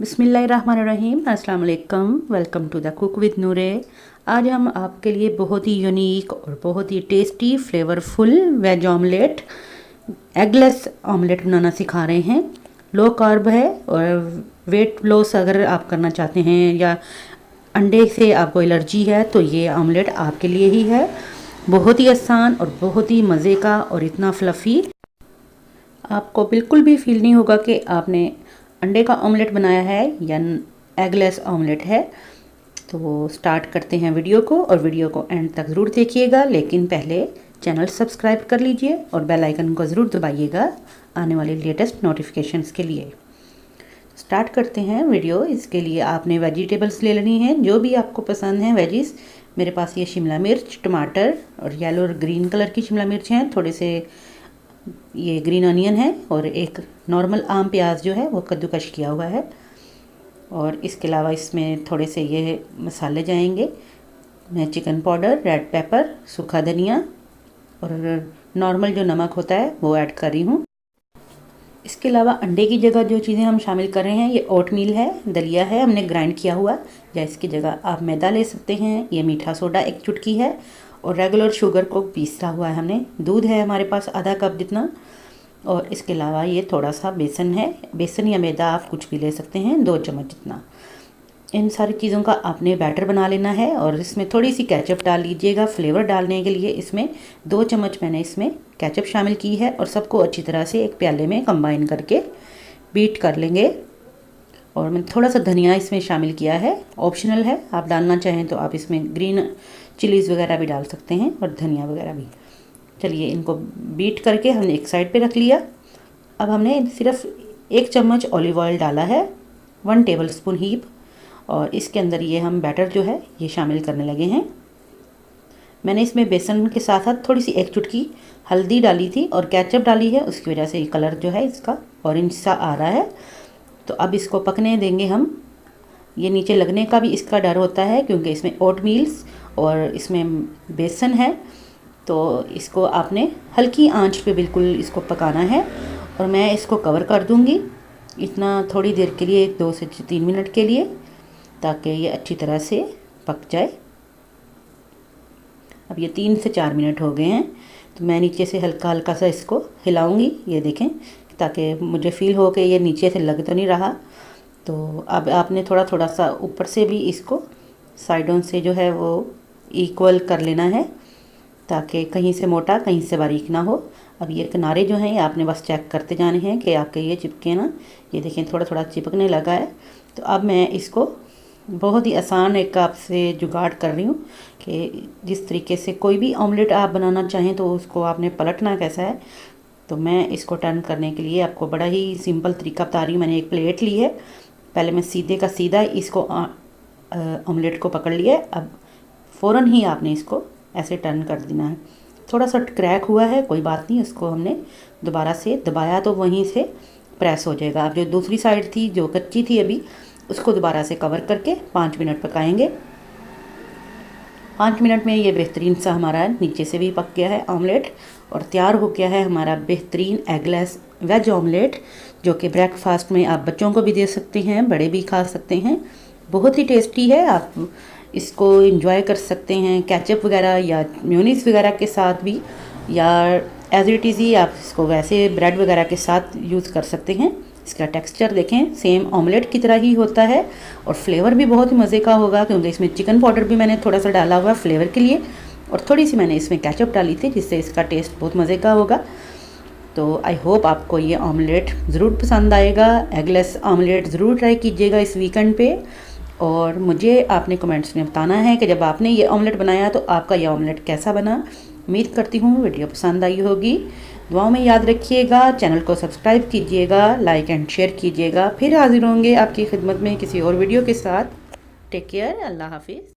बिस्मिल्लाहिर्रहमानिर्रहीम, अस्सलाम वालेकुम। Welcome to the cook with Noore. आज हम आपके लिए बहुत ही यूनिक और बहुत ही tasty flavourful veg omelette, eggless omelette बनाना सिखा रहे हैं। लो कार्ब है और वेट लॉस अगर आप करना चाहते हैं या अंडे से आपको एलर्जी है तो ये ऑमलेट आपके लिए ही है। बहुत ही आसान और बहुत ही मज़े का और इतना फ्लफ़ी, आपको बिल्कुल भी फील नहीं होगा कि आपने अंडे का ऑमलेट बनाया है या एगलेस ऑमलेट है। तो स्टार्ट करते हैं वीडियो को, और वीडियो को एंड तक ज़रूर देखिएगा, लेकिन पहले चैनल सब्सक्राइब कर लीजिए और बेल आइकन को ज़रूर दबाइएगा आने वाली लेटेस्ट नोटिफिकेशंस के लिए। स्टार्ट करते हैं वीडियो। इसके लिए आपने वेजिटेबल्स ले लेनी है, जो भी आपको पसंद है वेजिस। मेरे पास ये शिमला मिर्च, टमाटर और येलो और ग्रीन कलर की शिमला मिर्च हैं, थोड़े से ये ग्रीन अनियन है और एक नॉर्मल आम प्याज जो है वो कद्दूकश किया हुआ है। और इसके अलावा इसमें थोड़े से ये मसाले जाएंगे। मैं चिकन पाउडर, रेड पेपर, सूखा धनिया और नॉर्मल जो नमक होता है वो ऐड कर रही हूँ। इसके अलावा अंडे की जगह जो चीज़ें हम शामिल कर रहे हैं, ये ओटमील है, दलिया है हमने ग्राइंड किया हुआ, या इसकी जगह आप मैदा ले सकते हैं। ये मीठा सोडा एक चुटकी है और रेगुलर शुगर को पीसा हुआ है हमने। दूध है हमारे पास आधा कप जितना। और इसके अलावा ये थोड़ा सा बेसन है, बेसन या मैदा आप कुछ भी ले सकते हैं, 2 चम्मच जितना। इन सारी चीज़ों का आपने बैटर बना लेना है और इसमें थोड़ी सी केचप डाल लीजिएगा फ्लेवर डालने के लिए। इसमें 2 चम्मच मैंने इसमें केचप शामिल की है और सबको अच्छी तरह से एक प्याले में कंबाइन करके बीट कर लेंगे। और मैंने थोड़ा सा धनिया इसमें शामिल किया है, ऑप्शनल है, आप डालना चाहें तो आप इसमें ग्रीन चिलीज़ वगैरह भी डाल सकते हैं और धनिया वगैरह भी। चलिए इनको बीट करके हमने एक साइड पे रख लिया। अब हमने सिर्फ 1 चम्मच ऑलिव ऑयल डाला है, 1 टेबलस्पून हीप, और इसके अंदर ये हम बैटर जो है ये शामिल करने लगे हैं। मैंने इसमें बेसन के साथ साथ थोड़ी सी 1 चुटकी हल्दी डाली थी और केचप डाली है, उसकी वजह से ये कलर जो है इसका ऑरेंज सा आ रहा है। तो अब इसको पकने देंगे हम। ये नीचे लगने का भी इसका डर होता है क्योंकि इसमें ओटमील्स और इसमें बेसन है, तो इसको आपने हल्की आंच पे बिल्कुल इसको पकाना है। और मैं इसको कवर कर दूंगी इतना थोड़ी देर के लिए, 2 से 3 मिनट के लिए, ताकि ये अच्छी तरह से पक जाए। अब ये 3 से 4 मिनट हो गए हैं, तो मैं नीचे से हल्का हल्का सा इसको हिलाऊंगी, ये देखें, ताकि मुझे फील हो कि ये नीचे से लग तो नहीं रहा। तो अब आपने थोड़ा थोड़ा सा ऊपर से भी इसको साइडों से जो है वो इक्वल कर लेना है, ताकि कहीं से मोटा कहीं से बारीक ना हो। अब ये किनारे जो हैं ये आपने बस चेक करते जाने हैं कि आपके ये चिपके ना। ये देखें थोड़ा थोड़ा चिपकने लगा है। तो अब मैं इसको बहुत ही आसान एक आपसे जुगाड़ कर रही हूँ कि जिस तरीके से कोई भी ऑमलेट आप बनाना चाहें तो उसको आपने पलटना कैसा है। तो मैं इसको टर्न करने के लिए आपको बड़ा ही सिंपल तरीका बता रही हूँ। मैंने एक प्लेट ली है, पहले मैं सीधे का सीधा इसको ऑमलेट को पकड़ लिया। अब फ़ौरन ही आपने इसको ऐसे टर्न कर देना है। थोड़ा सा क्रैक हुआ है, कोई बात नहीं, उसको हमने दोबारा से दबाया तो वहीं से प्रेस हो जाएगा। अब जो दूसरी साइड थी जो कच्ची थी अभी, उसको दोबारा से कवर करके 5 मिनट पकाएंगे। 5 मिनट में ये बेहतरीन सा हमारा नीचे से भी पक गया है ऑमलेट, और तैयार हो गया है हमारा बेहतरीन एगलेस वेज ऑमलेट, जो कि ब्रेकफास्ट में आप बच्चों को भी दे सकते हैं, बड़े भी खा सकते हैं। बहुत ही टेस्टी है, आप इसको एंजॉय कर सकते हैं केचप वगैरह या मेयोनीज वगैरह के साथ भी, या एज इट इज़ ही आप इसको वैसे ब्रेड वगैरह के साथ यूज़ कर सकते हैं। इसका टेक्सचर देखें, सेम ऑमलेट की तरह ही होता है और फ्लेवर भी बहुत ही मज़े का होगा, क्योंकि इसमें चिकन पाउडर भी मैंने थोड़ा सा डाला हुआ फ्लेवर के लिए, और थोड़ी सी मैंने इसमें केचप डाली थी, जिससे इसका टेस्ट बहुत मज़े का होगा। तो आई होप आपको ये ऑमलेट ज़रूर पसंद आएगा। एगलेस ऑमलेट ज़रूर ट्राई कीजिएगा इस वीकेंड पे, और मुझे आपने कमेंट्स में बताना है कि जब आपने ये ऑमलेट बनाया तो आपका ये ऑमलेट कैसा बना। उम्मीद करती हूँ वीडियो पसंद आई होगी। दुआओं में याद रखिएगा, चैनल को सब्सक्राइब कीजिएगा, लाइक एंड शेयर कीजिएगा। फिर हाजिर होंगे आपकी खिदमत में किसी और वीडियो के साथ। टेक केयर, अल्लाह हाफिज़।